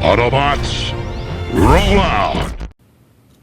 Autobots, roll out!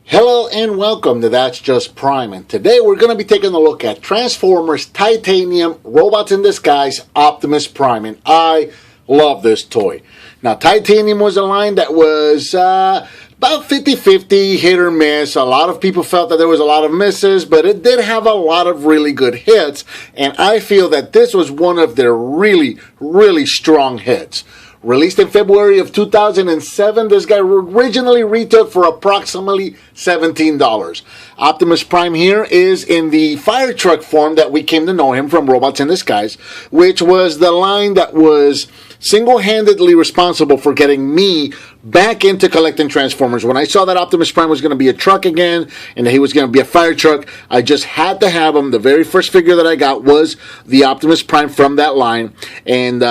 Hello and welcome to That's Just Prime, and today we're going to be taking a look at Transformers Titanium Robots in Disguise Optimus Prime, and I love this toy. Now, Titanium was a line that was about 50-50, hit or miss. A lot of people felt that there was a lot of misses, but it did have a lot of really good hits, and I feel that this was one of their really, really strong hits. Released in February of 2007, this guy originally retailed for approximately $17. Optimus Prime here is in the fire truck form that we came to know him from Robots in Disguise, which was the line that was single-handedly responsible for getting me back into collecting Transformers. When I saw that Optimus Prime was going to be a truck again and that he was going to be a fire truck, I just had to have him. The very first figure that I got was the Optimus Prime from that line, and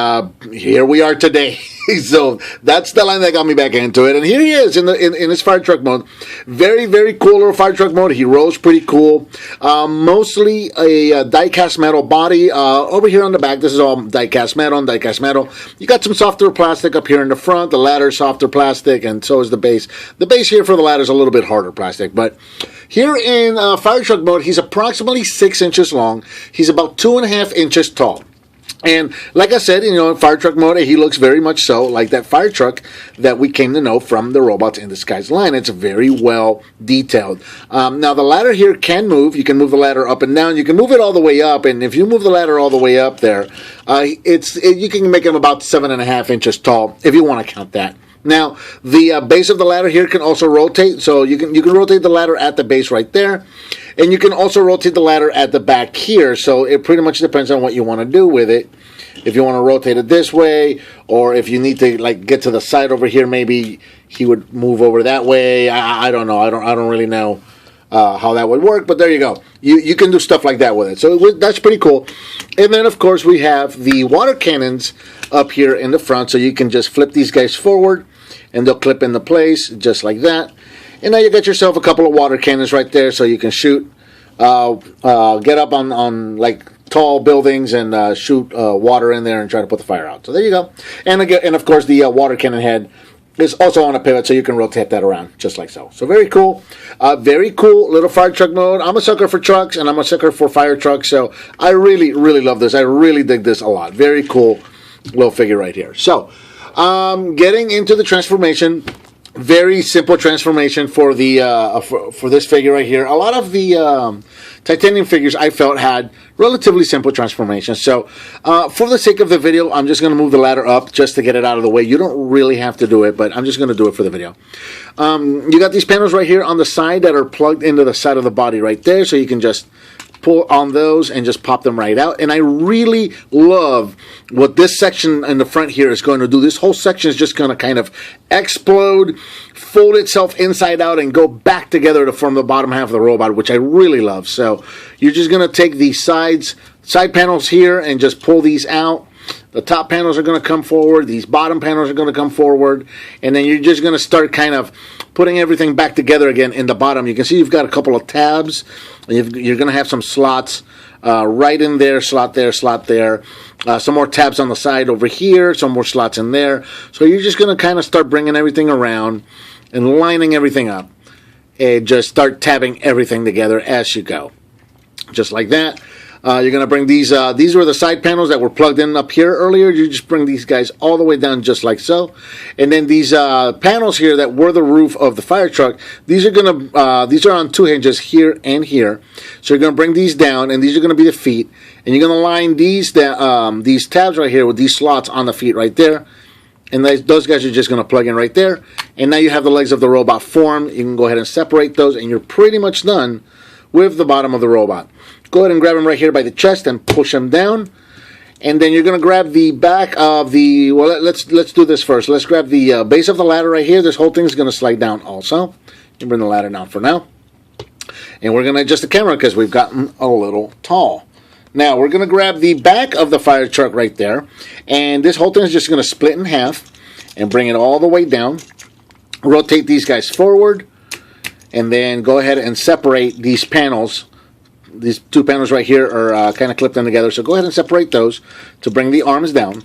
here we are today. So that's the line that got me back into it, and here he is in his fire truck mode. Very, very cool little fire truck mode. He rolls pretty cool. Mostly a die-cast metal body. Over here on the back, this is all die-cast metal and die-cast metal. You got some softer plastic up here in the front. The ladder softer plastic, and so is the base. The base here for the ladder is a little bit harder plastic, but here in fire truck mode, he's approximately 6 inches long. He's about 2.5 inches tall. And like I said, in fire truck mode, he looks very much so like that fire truck that we came to know from the Robots in Disguise line. It's very well detailed. Now, the ladder here can move. You can move the ladder up and down. You can move it all the way up. And if you move the ladder all the way up there, you can make him about 7.5 inches tall, if you want to count that. Now, the base of the ladder here can also rotate, so you can rotate the ladder at the base right there, and you can also rotate the ladder at the back here, so it pretty much depends on what you want to do with it. If you want to rotate it this way, or if you need to get to the side over here, maybe he would move over that way. I don't know. I don't really know how that would work, but there you go. You can do stuff like that with it, so that's pretty cool. And then, of course, we have the water cannons up here in the front, so you can just flip these guys forward, and they'll clip into place just like that. And now you got yourself a couple of water cannons right there, so you can shoot, get up on tall buildings and shoot water in there and try to put the fire out. So there you go. And again, and of course, the water cannon head is also on a pivot, so you can rotate that around just like so. So very cool. Very cool little fire truck mode. I'm a sucker for trucks, and I'm a sucker for fire trucks, so I really, really love this. I really dig this a lot. Very cool little figure right here. So, getting into the transformation, very simple transformation for the for this figure right here. A lot of the titanium figures I felt had relatively simple transformations. So for the sake of the video, I'm just going to move the ladder up just to get it out of the way. You don't really have to do it, but I'm just going to do it for the video. You got these panels right here on the side that are plugged into the side of the body right there, so you can just pull on those and just pop them right out. And I really love what this section in the front here is going to do. This whole section is just going to kind of explode, fold itself inside out, and go back together to form the bottom half of the robot, which I really love. So you're just going to take these side panels here and just pull these out. The top panels are going to come forward. These bottom panels are going to come forward. And then you're just going to start kind of putting everything back together again in the bottom. You can see you've got a couple of tabs. You're going to have some slots right in there, slot there, slot there. Some more tabs on the side over here. Some more slots in there. So you're just going to kind of start bringing everything around and lining everything up. And just start tabbing everything together as you go. Just like that. You're going to bring these were the side panels that were plugged in up here earlier. You just bring these guys all the way down just like so. And then these panels here that were the roof of the fire truck, these are on two hinges here and here. So you're going to bring these down, and these are going to be the feet. And you're going to line these tabs right here with these slots on the feet right there. And those guys are just going to plug in right there. And now you have the legs of the robot formed. You can go ahead and separate those, and you're pretty much done with the bottom of the robot. Go ahead and grab him right here by the chest and push him down. And then you're going to grab the back of the, well, let's do this first. Let's grab the base of the ladder right here. This whole thing is going to slide down also. You bring the ladder down for now. And we're going to adjust the camera because we've gotten a little tall. Now, we're going to grab the back of the fire truck right there. And this whole thing is just going to split in half and bring it all the way down. Rotate these guys forward. And then go ahead and separate these panels. These two panels right here are kind of clipped in together. So go ahead and separate those to bring the arms down.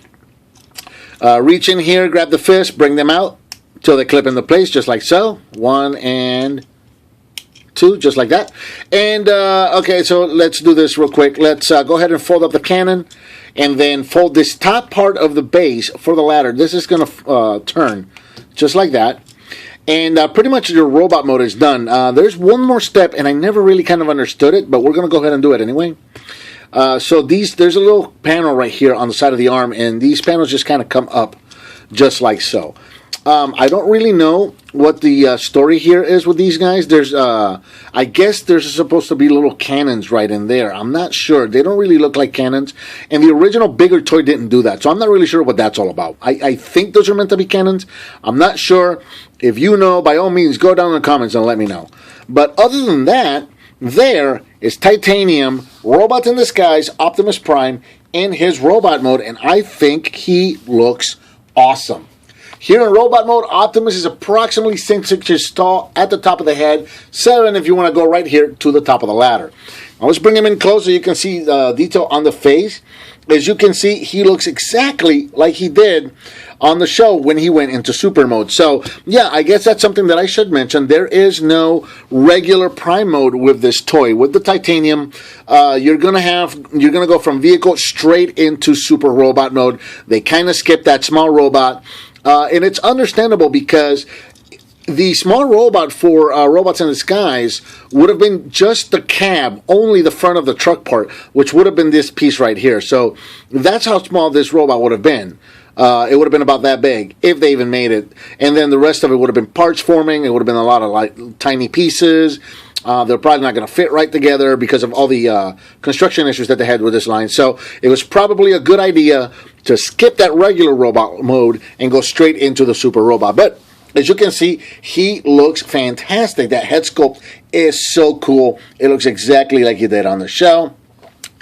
Reach in here, grab the fist, bring them out. till they clip into place, just like so. 1 and 2, just like that. And okay, so let's do this real quick. Let's go ahead and fold up the cannon, and then fold this top part of the base for the ladder. This is going to turn just like that. And pretty much your robot mode is done. There's one more step, and I never really kind of understood it, but we're going to go ahead and do it anyway. So there's a little panel right here on the side of the arm, and these panels just kind of come up just like so. I don't really know what the story here is with these guys. There's, I guess there's supposed to be little cannons right in there. I'm not sure. They don't really look like cannons. And the original bigger toy didn't do that. So I'm not really sure what that's all about. I think those are meant to be cannons. I'm not sure. If you know, by all means, go down in the comments and let me know. But other than that, there is Titanium, Robot in Disguise, Optimus Prime, in his robot mode. And I think he looks awesome. Here in robot mode, Optimus is approximately 6 inches tall at the top of the head, 7 if you want to go right here to the top of the ladder. Now let's bring him in close so you can see the detail on the face. As you can see, he looks exactly like he did on the show when he went into super mode. So yeah, I guess that's something that I should mention. There is no regular Prime mode with this toy. With the Titanium, you're gonna go from vehicle straight into super robot mode. They kind of skip that small robot. And it's understandable because the small robot for Robots in Disguise would have been just the cab, only the front of the truck part, which would have been this piece right here. So that's how small this robot would have been. It would have been about that big, if they even made it. And then the rest of it would have been parts forming. It would have been a lot of like tiny pieces. They're probably not going to fit right together because of all the construction issues that they had with this line. So it was probably a good idea to skip that regular robot mode and go straight into the super robot. But as you can see, he looks fantastic. That head sculpt is so cool. It looks exactly like he did on the show.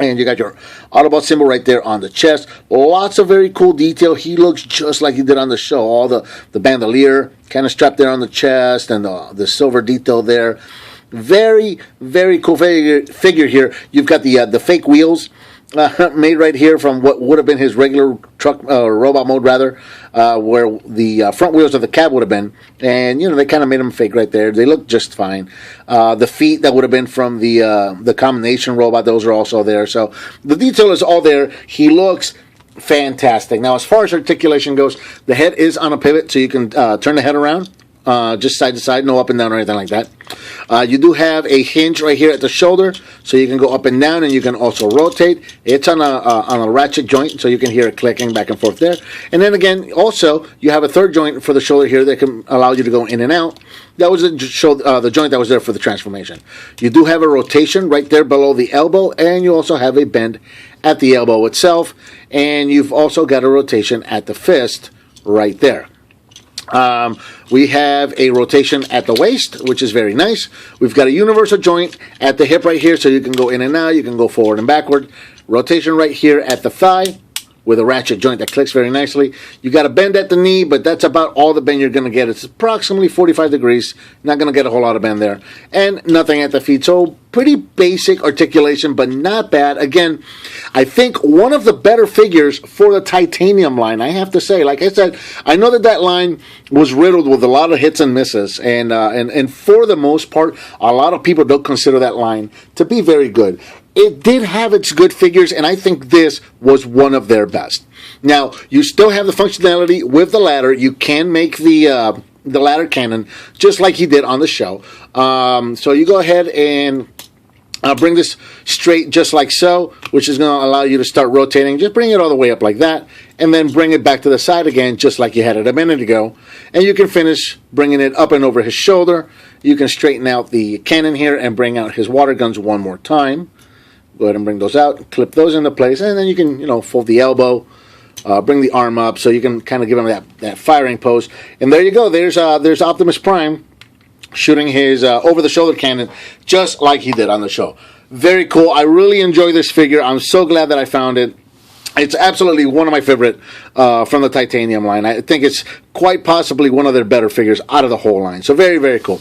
And you got your Autobot symbol right there on the chest. Lots of very cool detail. He looks just like he did on the show. All the bandolier kind of strapped there on the chest, and the silver detail there. Very, very cool figure here. You've got the fake wheels made right here from what would have been his regular truck robot mode, rather, where the front wheels of the cab would have been. And, you know, they kind of made them fake right there. They look just fine. The feet that would have been from the combination robot, those are also there. So the detail is all there. He looks fantastic. Now, as far as articulation goes, the head is on a pivot, so you can turn the head around. Just side to side, no up and down or anything like that. You do have a hinge right here at the shoulder, so you can go up and down, and you can also rotate. It's on a ratchet joint, so you can hear it clicking back and forth there. And then again, also, you have a third joint for the shoulder here that can allow you to go in and out. That was the joint that was there for the transformation. You do have a rotation right there below the elbow, and you also have a bend at the elbow itself, and you've also got a rotation at the fist right there. We have a rotation at the waist, which is very nice. We've got a universal joint at the hip right here, so you can go in and out, you can go forward and backward. Rotation right here at the thigh with a ratchet joint that clicks very nicely. You got a bend at the knee, but that's about all the bend you're going to get. It's approximately 45 degrees. Not going to get a whole lot of bend there. And nothing at the feet. So pretty basic articulation, but not bad. Again, I think one of the better figures for the Titanium line, I have to say. Like I said, I know that line was riddled with a lot of hits and misses. And for the most part, a lot of people don't consider that line to be very good. It did have its good figures, and I think this was one of their best. Now, you still have the functionality with the ladder. You can make the ladder cannon just like he did on the show. So you go ahead and bring this straight just like so, which is going to allow you to start rotating. Just bring it all the way up like that, and then bring it back to the side again just like you had it a minute ago. And you can finish bringing it up and over his shoulder. You can straighten out the cannon here and bring out his water guns one more time. Go ahead and bring those out, clip those into place, and then you can, fold the elbow, bring the arm up, so you can kind of give him that firing pose. And there you go. There's Optimus Prime shooting his over-the-shoulder cannon just like he did on the show. Very cool. I really enjoy this figure. I'm so glad that I found it. It's absolutely one of my favorite from the Titanium line. I think it's quite possibly one of their better figures out of the whole line. So very, very cool.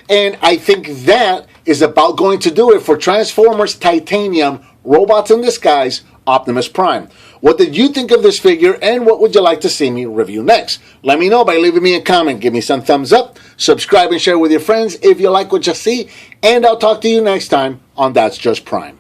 And I think that is about going to do it for Transformers Titanium Robots in Disguise Optimus Prime. What did you think of this figure, and what would you like to see me review next? Let me know by leaving me a comment. Give me some thumbs up, subscribe and share with your friends if you like what you see, and I'll talk to you next time on That's Just Prime.